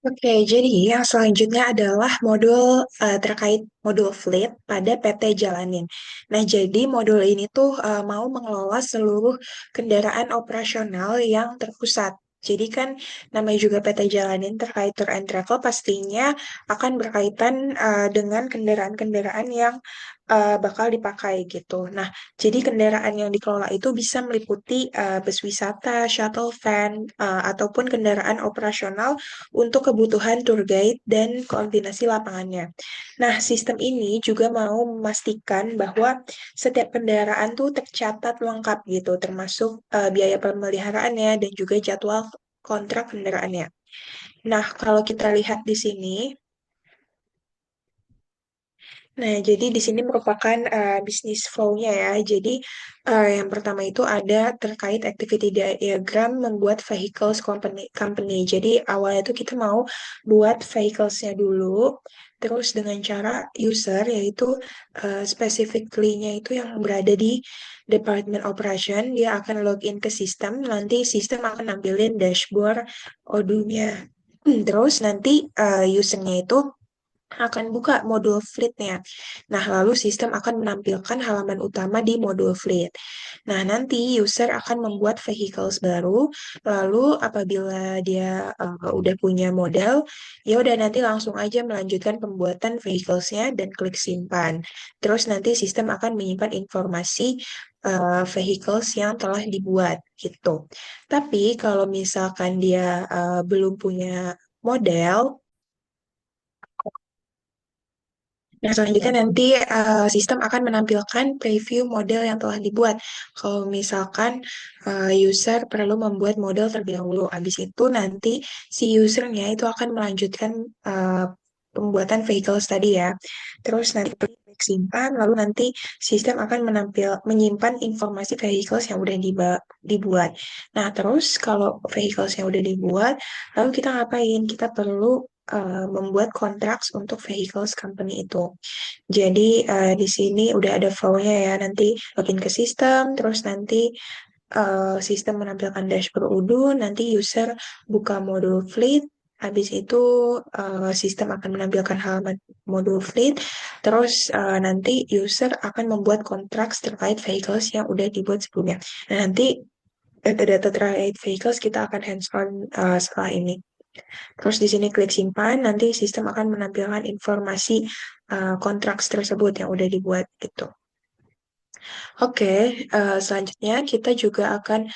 Oke, jadi yang selanjutnya adalah modul terkait modul fleet pada PT Jalanin. Nah, jadi modul ini tuh mau mengelola seluruh kendaraan operasional yang terpusat. Jadi kan namanya juga PT Jalanin terkait tour and travel pastinya akan berkaitan dengan kendaraan-kendaraan yang bakal dipakai gitu. Nah, jadi kendaraan yang dikelola itu bisa meliputi bus wisata, shuttle van, ataupun kendaraan operasional untuk kebutuhan tour guide dan koordinasi lapangannya. Nah, sistem ini juga mau memastikan bahwa setiap kendaraan tuh tercatat lengkap gitu, termasuk biaya pemeliharaannya dan juga jadwal kontrak kendaraannya. Nah, kalau kita lihat di sini, nah, jadi di sini merupakan bisnis flow-nya ya. Jadi yang pertama itu ada terkait activity diagram membuat vehicles company. Jadi awalnya itu kita mau buat vehicles-nya dulu, terus dengan cara user yaitu specifically-nya itu yang berada di Department Operation, dia akan login ke sistem, nanti sistem akan nampilin dashboard Odoo-nya. Terus nanti usernya itu akan buka modul fleet-nya. Nah, lalu sistem akan menampilkan halaman utama di modul fleet. Nah, nanti user akan membuat vehicles baru, lalu apabila dia udah punya model, ya udah nanti langsung aja melanjutkan pembuatan vehicles-nya dan klik simpan. Terus nanti sistem akan menyimpan informasi vehicles yang telah dibuat gitu. Tapi kalau misalkan dia belum punya model, nah, selanjutnya nanti sistem akan menampilkan preview model yang telah dibuat. Kalau misalkan user perlu membuat model terlebih dahulu, habis itu nanti si usernya itu akan melanjutkan pembuatan vehicles tadi ya. Terus nanti klik simpan, lalu nanti sistem akan menyimpan informasi vehicles yang udah dibuat. Nah, terus kalau vehicles yang udah dibuat, lalu kita ngapain? Kita perlu membuat kontrak untuk vehicles company itu. Jadi di sini udah ada flow-nya ya. Nanti login ke sistem, terus nanti sistem menampilkan dashboard Odoo, nanti user buka modul fleet, habis itu sistem akan menampilkan halaman modul fleet, terus nanti user akan membuat kontrak terkait vehicles yang udah dibuat sebelumnya. Nah, nanti data-data terkait vehicles kita akan hands-on setelah ini. Terus di sini klik simpan, nanti sistem akan menampilkan informasi kontrak tersebut yang udah dibuat gitu. Oke, selanjutnya kita juga akan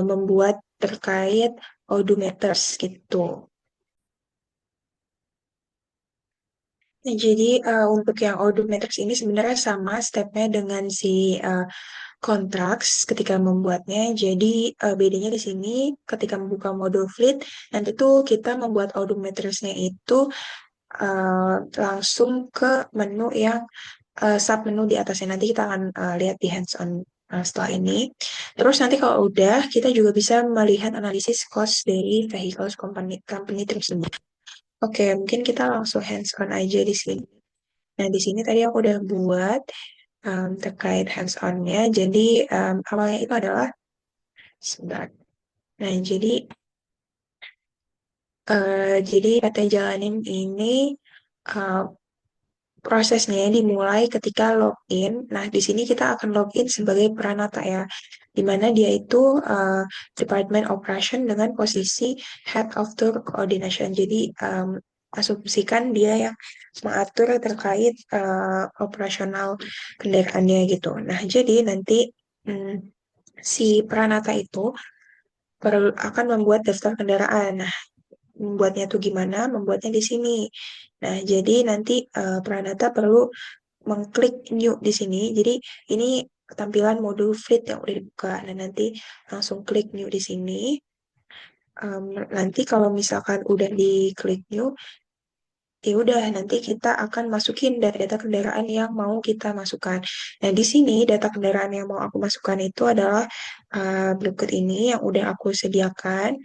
membuat terkait odometers gitu. Nah, jadi untuk yang odometers ini sebenarnya sama stepnya dengan si kontrak ketika membuatnya. Jadi bedanya di sini ketika membuka modul fleet, nanti tuh kita membuat odometersnya itu langsung ke menu yang sub menu di atasnya. Nanti kita akan lihat di hands-on setelah ini. Terus nanti kalau udah, kita juga bisa melihat analisis cost dari vehicles company, company tersebut. Oke, mungkin kita langsung hands-on aja di sini. Nah, di sini tadi aku udah buat terkait hands-on-nya. Jadi, awalnya itu adalah, sebentar. Nah, jadi PT Jalanin ini uh, prosesnya dimulai ketika login. Nah, di sini kita akan login sebagai Pranata ya, di mana dia itu Department Operation dengan posisi Head of Tour Coordination. Jadi, asumsikan dia yang mengatur terkait operasional kendaraannya gitu. Nah, jadi nanti mm, si Pranata itu akan membuat daftar kendaraan. Nah, membuatnya tuh gimana? Membuatnya di sini. Nah, jadi nanti Pranata perlu mengklik new di sini. Jadi ini tampilan modul fleet yang udah dibuka. Nah, nanti langsung klik new di sini. Nanti kalau misalkan udah diklik new, ya udah nanti kita akan masukin data-data kendaraan yang mau kita masukkan. Nah, di sini data kendaraan yang mau aku masukkan itu adalah berikut ini yang udah aku sediakan.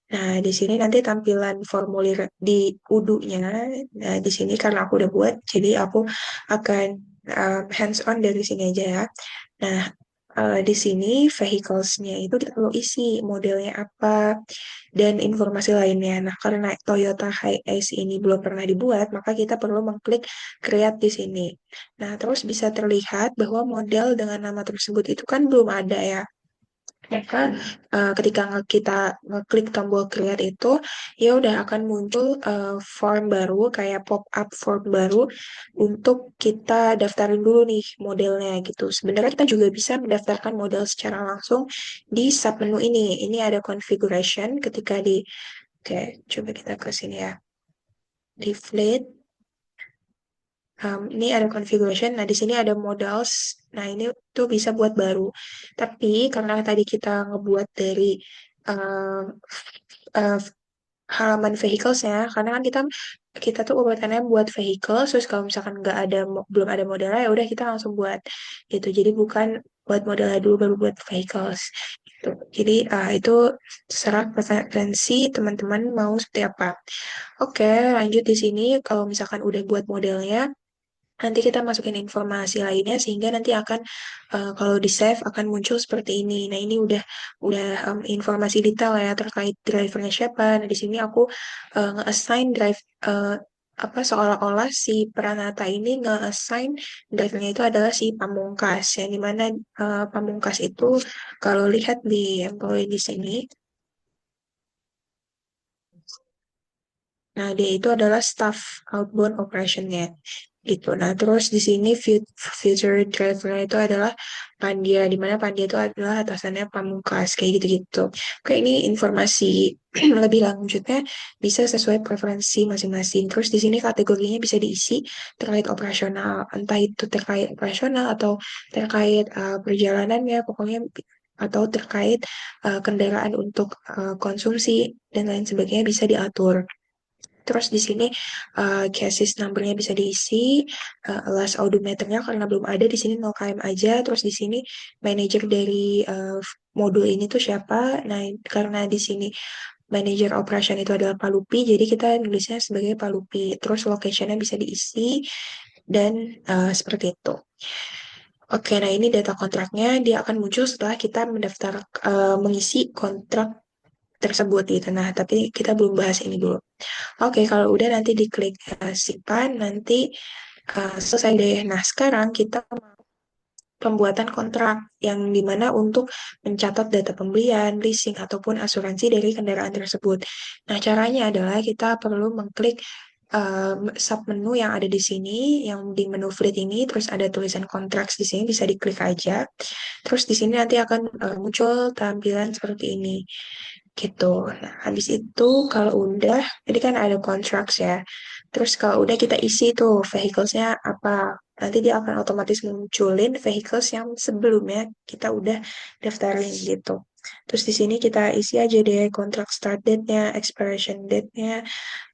Nah, di sini nanti tampilan formulir di UDU-nya. Nah, di sini karena aku udah buat, jadi aku akan hands-on dari sini aja ya. Nah, di sini vehicles-nya itu kita perlu isi modelnya apa dan informasi lainnya. Nah, karena Toyota Hiace ini belum pernah dibuat, maka kita perlu mengklik create di sini. Nah, terus bisa terlihat bahwa model dengan nama tersebut itu kan belum ada ya. Maka ketika kita ngeklik tombol create itu, ya udah akan muncul form baru kayak pop up form baru untuk kita daftarin dulu nih modelnya gitu. Sebenarnya kita juga bisa mendaftarkan model secara langsung di submenu ini. Ini ada configuration ketika di, oke, coba kita ke sini ya. Di fleet, ini ada configuration. Nah, di sini ada models. Nah, ini tuh bisa buat baru. Tapi karena tadi kita ngebuat dari um, uh, halaman vehicles ya, karena kan kita kita tuh urutannya buat vehicles, terus kalau misalkan nggak ada belum ada modelnya ya udah kita langsung buat gitu. Jadi bukan buat modelnya dulu baru buat vehicles gitu. Jadi itu terserah preferensi teman-teman mau seperti apa. Oke, lanjut di sini kalau misalkan udah buat modelnya, nanti kita masukin informasi lainnya sehingga nanti akan kalau di save akan muncul seperti ini. Nah, ini udah informasi detail ya terkait drivernya siapa. Nah, di sini aku nge-assign drive apa seolah-olah si Pranata ini nge-assign drivernya itu adalah si Pamungkas. Yang dimana Pamungkas itu kalau lihat di employee di sini, nah, dia itu adalah staff outbound operation-nya gitu. Nah, terus di sini future driver itu adalah Pandia, di mana Pandia itu adalah atasannya Pamungkas, kayak gitu-gitu. Oke, ini informasi lebih lanjutnya bisa sesuai preferensi masing-masing. Terus di sini kategorinya bisa diisi terkait operasional, entah itu terkait operasional atau terkait perjalanannya, pokoknya atau terkait kendaraan untuk konsumsi dan lain sebagainya bisa diatur. Terus di sini chassis numbernya bisa diisi, last odometernya karena belum ada di sini 0 km aja. Terus di sini manajer dari modul ini tuh siapa? Nah, karena di sini manajer operation itu adalah Palupi, jadi kita nulisnya sebagai Palupi. Terus locationnya bisa diisi dan seperti itu. Oke, nah ini data kontraknya dia akan muncul setelah kita mendaftar mengisi kontrak tersebut gitu. Nah, tapi kita belum bahas ini dulu. Oke, kalau udah nanti diklik simpan, nanti selesai deh. Nah, sekarang kita pembuatan kontrak yang dimana untuk mencatat data pembelian, leasing, ataupun asuransi dari kendaraan tersebut. Nah, caranya adalah kita perlu mengklik submenu yang ada di sini, yang di menu fleet ini, terus ada tulisan kontrak di sini, bisa diklik aja. Terus di sini nanti akan muncul tampilan seperti ini gitu. Nah, habis itu kalau udah, jadi kan ada contracts ya. Terus kalau udah kita isi tuh vehicles-nya apa. Nanti dia akan otomatis munculin vehicles yang sebelumnya kita udah daftarin gitu. Terus di sini kita isi aja deh contract start date-nya, expiration date-nya,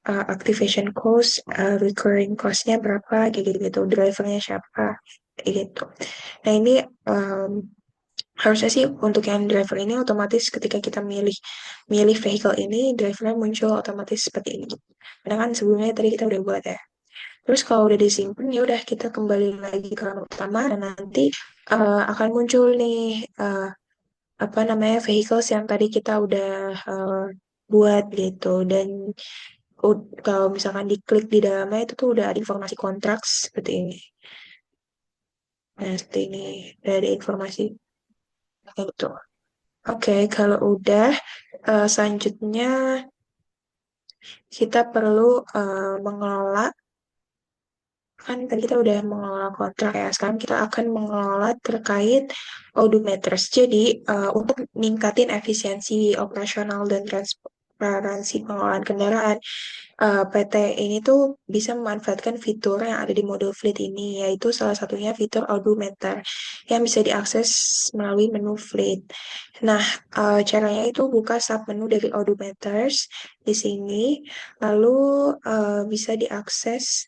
activation cost, recurring cost-nya berapa, kayak gitu-gitu. Drivernya siapa, kayak gitu. Nah, ini um, harusnya sih untuk yang driver ini otomatis ketika kita milih milih vehicle ini drivernya muncul otomatis seperti ini. Karena kan sebelumnya tadi kita udah buat ya. Terus kalau udah disimpan ya udah kita kembali lagi ke halaman utama dan nanti akan muncul nih apa namanya vehicles yang tadi kita udah buat gitu dan kalau misalkan diklik di dalamnya itu tuh udah ada informasi kontrak seperti ini. Nah, seperti ini udah ada informasi gitu. Oke, kalau udah selanjutnya kita perlu mengelola, kan tadi kita udah mengelola kontrak ya, sekarang kita akan mengelola terkait odometers. Jadi untuk meningkatin efisiensi operasional dan transparansi pengelolaan kendaraan, PT ini tuh bisa memanfaatkan fitur yang ada di modul fleet ini, yaitu salah satunya fitur odometer yang bisa diakses melalui menu fleet. Nah, caranya itu buka submenu dari odometers di sini, lalu bisa diakses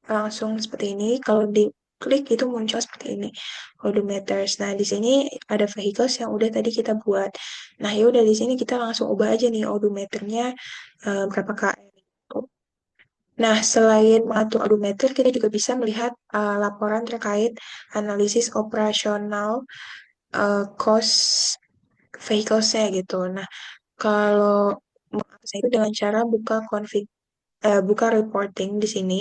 langsung seperti ini. Kalau diklik itu muncul seperti ini, odometers. Nah, di sini ada vehicles yang udah tadi kita buat. Nah, ya udah di sini kita langsung ubah aja nih odometernya berapa km. Nah, selain mengatur odometer, kita juga bisa melihat laporan terkait analisis operasional cost vehicle-nya gitu. Nah, kalau mengakses itu dengan cara buka reporting di sini,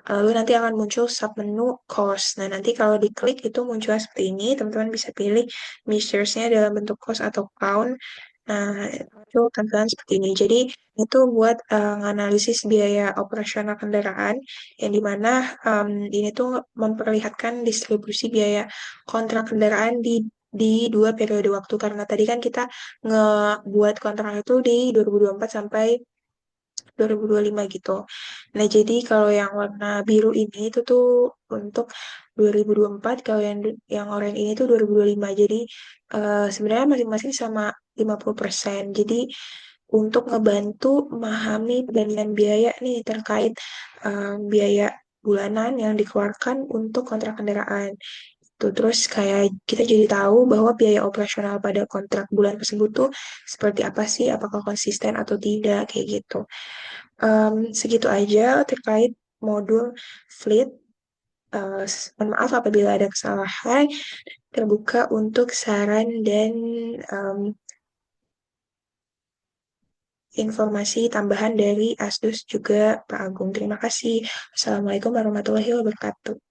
lalu nanti akan muncul submenu cost. Nah, nanti kalau diklik itu muncul seperti ini, teman-teman bisa pilih measures-nya dalam bentuk cost atau pound. Nah, itu tampilan seperti ini. Jadi, itu buat menganalisis biaya operasional kendaraan, yang dimana ini tuh memperlihatkan distribusi biaya kontrak kendaraan di dua periode waktu. Karena tadi kan kita ngebuat kontrak itu di 2024 sampai 2025 gitu. Nah, jadi kalau yang warna biru ini itu tuh untuk 2024, kalau yang oranye ini tuh 2025. Jadi sebenarnya masing-masing sama 50%. Jadi untuk ngebantu memahami perbandingan biaya nih terkait biaya bulanan yang dikeluarkan untuk kontrak kendaraan. Tuh, terus kayak kita jadi tahu bahwa biaya operasional pada kontrak bulan tersebut tuh seperti apa sih, apakah konsisten atau tidak, kayak gitu. Segitu aja terkait modul fleet. Mohon maaf apabila ada kesalahan. Terbuka untuk saran dan em, informasi tambahan dari Asdos juga Pak Agung. Terima kasih. Assalamualaikum warahmatullahi wabarakatuh.